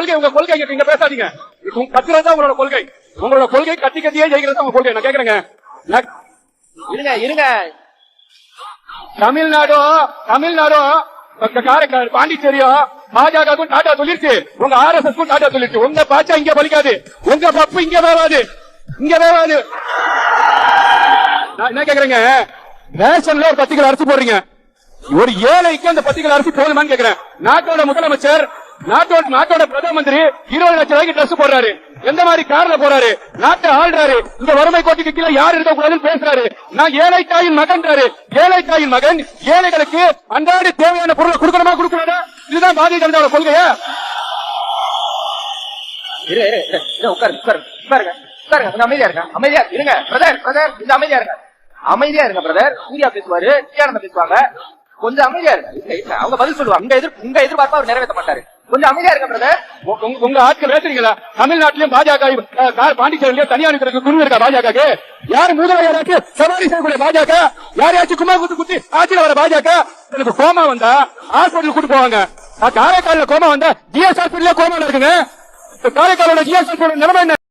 கொள்கை உங்க கொள்கை நீங்க பேசாதீங்க. கத்துறது தான் உங்களோட கொள்கை. உங்களோட கொள்கை கத்தி கத்தியே ஜெயிக்கிறது உங்க கொள்கை. நான் கேக்குறேங்க. இருங்க தமிழ்நாடு காரைக்கால் பாண்டிச்சேரியும் பாஜகவுக்கும் டாடா சொல்லிருச்சு. உங்க RSS டாடா சொல்லிருச்சு. உங்க பாச்சா இங்க பலிக்காது. உங்க பப்பு இங்க வேவாது. நான் என்ன கேக்குறேங்க, ரேஷன்ல ஒரு 10 கிலோ அரிசி போடுறீங்க. ஒரு ஏழைக்கு அந்த 10 கிலோ அரிசி போதுமான்னு கேக்குறேன். நாட்டோட முதலமைச்சர் நாட்டோட பிரதம மந்திரி 20 லட்சம் ரூபாய்க்கு ட்ரெஸ் போடுறாரு. எந்த மாதிரி கார்ல போறாரு, நாட்டை ஆள்றாரு. இந்த வறுமை கோட்டுக்கு கீழே யாரு இருக்க கூடாதுன்னு பேசுறாரு. நான் ஏழை தாயின் மகன்றாரு. ஏழை தாயின் மகன் ஏழைகளுக்கு அன்றாட தேவையான பொருளை கொடுக்கணுமா கொடுக்கணுமா? இதுதான் பாரதிய ஜனதாவோட கொள்கையா? அமைதியா இருங்க பிரதர். சூர்யா பேசுவாரு, நித்யானந்தா பேசுவாங்க. கொஞ்சம் அமைதியா இருங்க. அவங்க பதில் சொல்லுவாங்க. உங்க எதிர்பார்ப்பா அவர் நிறைவேற்ற மாட்டாரு. கொஞ்சம் அமைதியா இருங்க பிரதர். உங்க ஆட்கள் பேசுறீங்களா? தமிழ்நாட்டிலும் பாஜக பாண்டிச்சேரியிலும் தனியார் குழு இருக்கா பாஜக? யாரு முதல்வராச்சு சவாரி செய்யக்கூடிய பாஜக? யாரையாச்சும் குமா குத்தி ஆட்சியில் வர பாஜக? எனக்கு கோமா வந்தா ஹாஸ்பிட்டல் கூட்டு போவாங்க. காரைக்கால கோமா வந்தா GS ஹாஸ்பிட்டல் கோமா இருக்குங்க. காரைக்காலோட GS ஹாஸ்பிட்டல் நிலைமை என்ன?